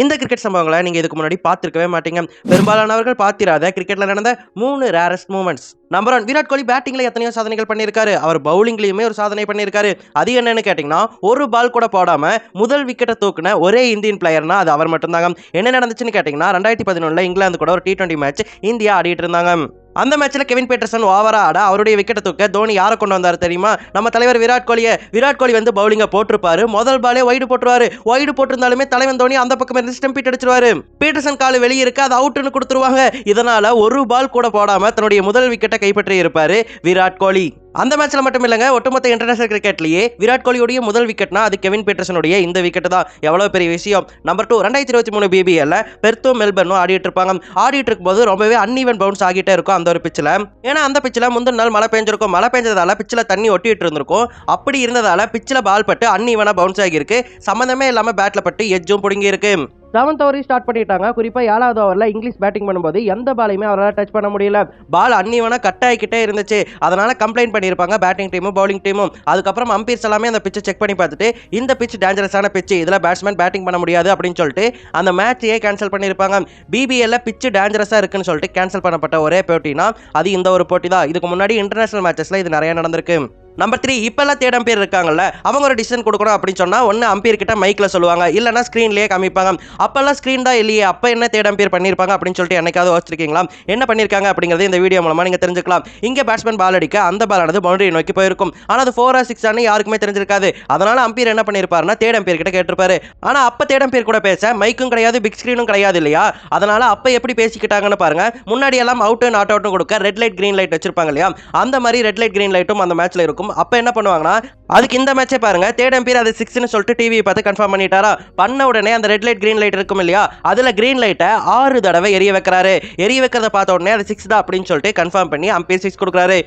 இந்த கிரிக்கெட் சம்பவங்களை நீங்க இதுக்கு முன்னாடி பார்த்திருக்கவே மாட்டீங்க. பெரும்பாலானவர்கள் பார்த்திராத கிரிக்கெட்ல நடந்த 3 rarest moments. Number 1, Virat Kohli பேட்டிங்ல எத்தனையோ சாதனைகள் பண்ணியிருக்காரு. அவர் பவுலிங்லயுமே ஒரு சாதனை பண்ணியிருக்காரு. அது என்னன்னு கேட்டீங்கன்னா, ஒரு பால் கூட போடாம முதல் விக்கெட்டை தூக்குன ஒரே இந்தியன் பிளேயர்னா அது அவர் மட்டும்தாங்க. என்ன நடந்துச்சுன்னு கேட்டீங்கன்னா, 2011 இங்கிலாந்து கூட ஒரு T20 மேட்ச் இந்தியா ஆடிட்டு இருந்தாங்க. அந்த மேட்ச்ல கெவின் பீட்டர்சன் ஓவரா ஆட அவருடைய விக்கெட்டை தூக்க தோனி யாரை கொண்டு வந்தாரு தெரியுமா? நம்ம தலைவர் விராட் கோலி வந்து பவுலிங்க போட்டிருப்பாரு. முதல் பாலே வைடு போட்டுருவாரு. வைடு போட்டிருந்தாலுமே தலைவன் தோனி அந்த பக்கம் இருந்து ஸ்டம்பிட் அடிச்சிருவாரு. பீட்டர்சன் கால் வெளியே இருக்கு, அது அவுட்னு கொடுத்துருவாங்க. இதனால ஒரு பால் கூட போடாம தன்னுடைய முதல் விக்கெட்டை கைப்பற்றி இருப்பாரு விராட் கோலி. அந்த மேட்ச்ல மட்டும் இல்லங்க, ஒட்டுமொத்த இன்டர்நேஷனல் கிரிக்கெட்லயே விராட் கோலியுடைய முதல் விக்கெட்னா அது கெவின் பீட்டர்சனுடைய இந்த விக்கெட் தான். எவ்வளவு பெரிய விஷயம். நம்பர் 2, 2023 BBL பெர்த்தும் மெல்பர்னும் ஆடிட்டு இருப்பாங்க. ஆடிட்டு இருக்கும்போது ரொம்பவே அன்ஈவன் பவுன்ஸ் ஆகிட்டே இருக்கும் அந்த ஒரு பிச்சில். ஏன்னா அந்த பிச்சில் முந்தின நாள் மழை பெஞ்சிருக்கும். மழை பெஞ்சதால பிச்சில் தண்ணி ஒட்டிட்டு இருந்திருக்கும். அப்படி இருந்ததால பிச்சில் பால் பட்டு அன்ஈவனா பவுன்ஸ் ஆகியிருக்கு. சம்பந்தமே இல்லாம பேட்ல பட்டு எட்ஜும் புடுங்கி இருக்கு. 7th ஓவர் ஸ்டார்ட் பண்ணிட்டாங்க. குறிப்பா 7வது ஓவர்ல இங்கிலீஷ் பேட்டிங் பண்ணும்போது எந்த பாலையுமே அவரால் டச் பண்ண முடியல. பால் அன்னிவனா கட் ஆகிக்கிட்டே இருந்துச்சு. அதனால கம்ப்ளைண்ட் பண்ணியிருப்பாங்க பேட்டிங் டீமும் பவுலிங் டீமும். அதுக்கப்புறம் அம்பீர்ஸ் எல்லாமே அந்த பிச்சை செக் பண்ணி பார்த்துட்டு இந்த பிச் டேஞ்சரஸான பிச், இதுல பேட்ஸ்மேன் பேட்டிங் பண்ண முடியாது அப்படின்னு சொல்லிட்டு அந்த மேட்சையே கேன்சல் பண்ணியிருப்பாங்க. BBL பிச் டேஞ்சரஸா இருக்குன்னு சொல்லிட்டு கேன்சல் பண்ணப்பட்ட ஒரே போட்டினா அது இந்த ஒரு போட்டி தான். இதுக்கு முன்னாடி இன்டர்நேஷனல் மேட்சஸ்ல இது நிறைய நடந்திருக்கு. நம்பர் 3, இப்பெல்லாம் தேர்ட் அம்பையர் இருக்காங்கல்ல, அவங்க ஒரு டிசிஷன் கொடுக்கணும் அப்படின்னு சொன்னா ஒன்னு அம்பையர் கிட்ட மைக்ல சொல்லுவாங்க, இல்லனா ஸ்கிரீன்லயே காமிப்பாங்க. அப்பெல்லாம் ஸ்கிரீன் தான் இல்லையே, அப்ப என்ன தேர்ட் அம்பையர் பண்ணிருப்பாங்க அப்படின்னு சொல்லிட்டு என்னைக்காவது யோசிச்சிருக்கீங்களா? என்ன பண்ணிருக்காங்க அப்படிங்கறது இந்த வீடியோ மூலமா நீங்க தெரிஞ்சுக்கலாம். இங்க பேட்ஸ்மேன் பால் அடிக்க அந்த பாலானது பவுண்டரி நோக்கி போயிருக்கும். ஆனா அது 4 or 6 ஆனு யாருக்குமே தெரிஞ்சிருக்காது. அதனால அம்பையர் என்ன பண்ணிருப்பாருன்னா தேர்ட் அம்பையர் கிட்ட கேட்டிருப்பாரு. ஆனா அப்ப தேர்ட் அம்பையர் கூட பேச மைக்கும் கிடையாது, பிக் ஸ்கிரீனும் கிடையாது இல்லையா? அதனால அப்ப எப்படி பேசிக்கிட்டாங்கன்னு பாருங்க. முன்னாடி எல்லாம் அவுட் நாட் அவுட்னு கொடுக்க ரெட் லைட் கிரீன் லைட் வச்சிருப்பாங்க இல்லையா? அந்த மாதிரி ரெட் லைட் கிரீன் லைட்டும் அந்த மேட்ச்ல இருக்கும். அப்ப என்ன பண்ணுவாங்கன்னா, அதுக்கு இந்த மேட்சே பாருங்க, தேர்ட் அம்பையர் அது 6ன்னு சொல்லிட்டு டிவி பார்த்து கன்ஃபார்ம் பண்ணிட்டாரா? பண்ண உடனே அந்த ரெட் லைட் கிரீன் லைட் இருக்கும் இல்லையா? அதுல கிரீன் லைட்டை 6 தடவை எரிய வைக்கிறாரு. எரிய வைக்கிறத பார்த்த உடனே அது 6 தான் அப்படின்னு சொல்லிட்டு கன்ஃபார்ம் பண்ணி அம்பையர் 6 கொடுக்குறாரு.